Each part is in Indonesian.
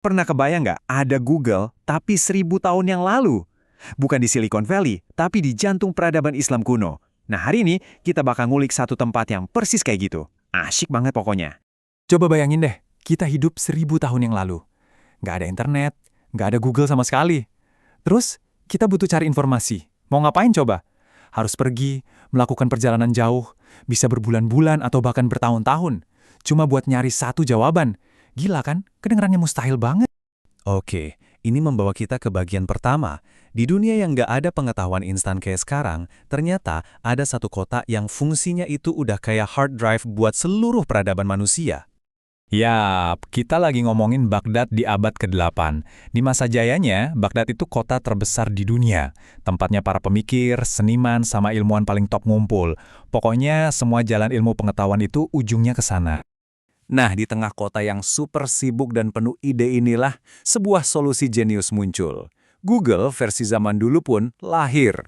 Pernah kebayang nggak ada Google tapi 1.000 tahun yang lalu? Bukan di Silicon Valley, tapi di jantung peradaban Islam kuno. Nah hari ini kita bakal ngulik satu tempat yang persis kayak gitu. Asyik banget pokoknya. Coba bayangin deh, kita hidup 1.000 tahun yang lalu. Nggak ada internet, nggak ada Google sama sekali. Terus, kita butuh cari informasi. Mau ngapain coba? Harus pergi, melakukan perjalanan jauh, bisa berbulan-bulan atau bahkan bertahun-tahun. Cuma buat nyari satu jawaban. Gila kan? Kedengarannya mustahil banget. Oke, ini membawa kita ke bagian pertama. Di dunia yang nggak ada pengetahuan instan kayak sekarang, ternyata ada satu kota yang fungsinya itu udah kayak hard drive buat seluruh peradaban manusia. Yap, kita lagi ngomongin Baghdad di abad ke-8. Di masa jayanya, Baghdad itu kota terbesar di dunia. Tempatnya para pemikir, seniman, sama ilmuwan paling top ngumpul. Pokoknya semua jalan ilmu pengetahuan itu ujungnya ke sana. Nah, di tengah kota yang super sibuk dan penuh ide inilah sebuah solusi jenius muncul. Google versi zaman dulu pun lahir.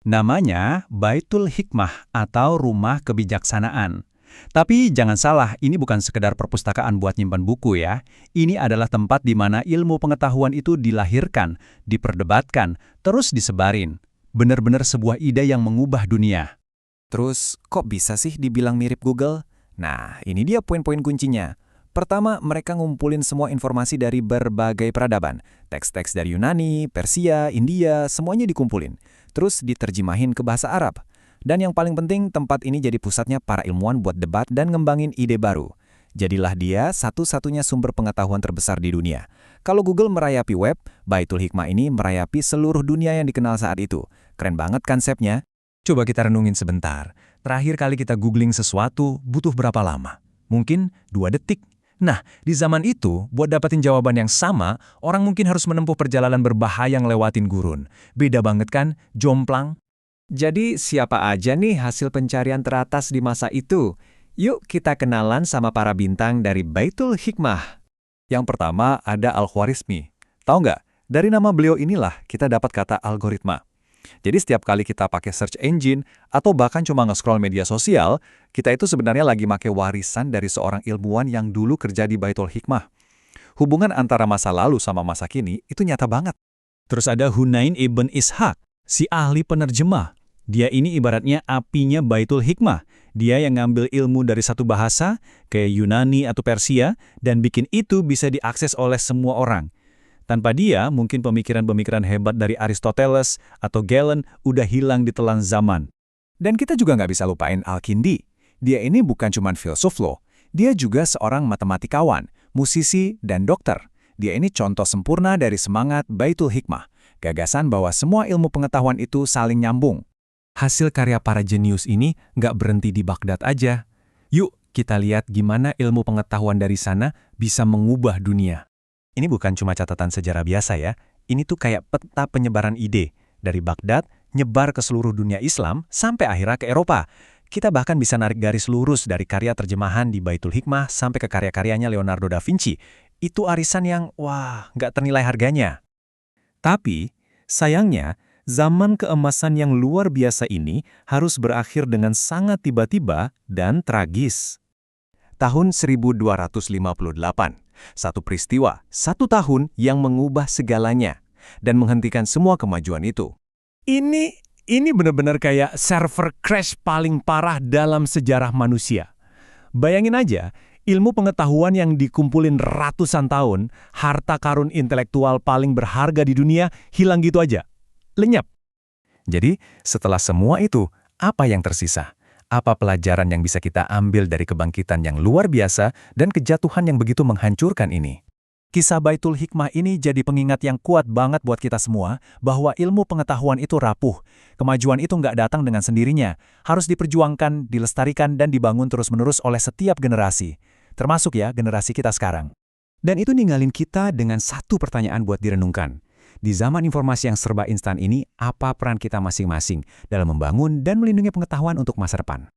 Namanya Baitul Hikmah atau Rumah Kebijaksanaan. Tapi jangan salah, ini bukan sekedar perpustakaan buat nyimpan buku ya. Ini adalah tempat di mana ilmu pengetahuan itu dilahirkan, diperdebatkan, terus disebarin. Benar-benar sebuah ide yang mengubah dunia. Terus kok bisa sih dibilang mirip Google? Nah ini dia poin-poin kuncinya. Pertama, mereka ngumpulin semua informasi dari berbagai peradaban. Teks-teks dari Yunani, Persia, India, semuanya dikumpulin. Terus diterjemahin ke bahasa Arab. Dan yang paling penting, tempat ini jadi pusatnya para ilmuwan buat debat dan ngembangin ide baru. Jadilah dia satu-satunya sumber pengetahuan terbesar di dunia. Kalau Google merayapi web, Baitul Hikmah ini merayapi seluruh dunia yang dikenal saat itu. Keren banget konsepnya. Coba kita renungin sebentar. Terakhir kali kita googling sesuatu butuh berapa lama? Mungkin 2 detik. Nah, di zaman itu, buat dapetin jawaban yang sama, orang mungkin harus menempuh perjalanan berbahaya ngelewatin gurun. Beda banget kan? Jomplang. Jadi siapa aja nih hasil pencarian teratas di masa itu? Yuk kita kenalan sama para bintang dari Baitul Hikmah. Yang pertama ada Al-Khwarizmi. Tahu nggak? Dari nama beliau inilah kita dapat kata algoritma. Jadi setiap kali kita pakai search engine atau bahkan cuma nge-scroll media sosial, kita itu sebenarnya lagi pakai warisan dari seorang ilmuwan yang dulu kerja di Baitul Hikmah. Hubungan antara masa lalu sama masa kini itu nyata banget. Terus ada Hunain ibn Ishaq, si ahli penerjemah. Dia ini ibaratnya apinya Baitul Hikmah. Dia yang ngambil ilmu dari satu bahasa, kayak Yunani atau Persia, dan bikin itu bisa diakses oleh semua orang. Tanpa dia, mungkin pemikiran-pemikiran hebat dari Aristoteles atau Galen udah hilang di telan zaman. Dan kita juga nggak bisa lupain Al-Kindi. Dia ini bukan cuma filsuf loh. Dia juga seorang matematikawan, musisi, dan dokter. Dia ini contoh sempurna dari semangat Baitul Hikmah. Gagasan bahwa semua ilmu pengetahuan itu saling nyambung. Hasil karya para jenius ini nggak berhenti di Baghdad aja. Yuk, kita lihat gimana ilmu pengetahuan dari sana bisa mengubah dunia. Ini bukan cuma catatan sejarah biasa ya. Ini tuh kayak peta penyebaran ide. Dari Baghdad, nyebar ke seluruh dunia Islam, sampai akhirnya ke Eropa. Kita bahkan bisa narik garis lurus dari karya terjemahan di Baitul Hikmah sampai ke karya-karyanya Leonardo da Vinci. Itu arisan yang, wah, nggak ternilai harganya. Tapi, sayangnya, zaman keemasan yang luar biasa ini harus berakhir dengan sangat tiba-tiba dan tragis. Tahun 1258, satu peristiwa, 1 tahun yang mengubah segalanya dan menghentikan semua kemajuan itu. Ini benar-benar kayak server crash paling parah dalam sejarah manusia. Bayangin aja, ilmu pengetahuan yang dikumpulin ratusan tahun, harta karun intelektual paling berharga di dunia, hilang gitu aja. Lenyap. Jadi, setelah semua itu, apa yang tersisa? Apa pelajaran yang bisa kita ambil dari kebangkitan yang luar biasa dan kejatuhan yang begitu menghancurkan ini? Kisah Baitul Hikmah ini jadi pengingat yang kuat banget buat kita semua bahwa ilmu pengetahuan itu rapuh. Kemajuan itu nggak datang dengan sendirinya. Harus diperjuangkan, dilestarikan, dan dibangun terus-menerus oleh setiap generasi. Termasuk ya generasi kita sekarang. Dan itu ninggalin kita dengan satu pertanyaan buat direnungkan. Di zaman informasi yang serba instan ini, apa peran kita masing-masing dalam membangun dan melindungi pengetahuan untuk masa depan?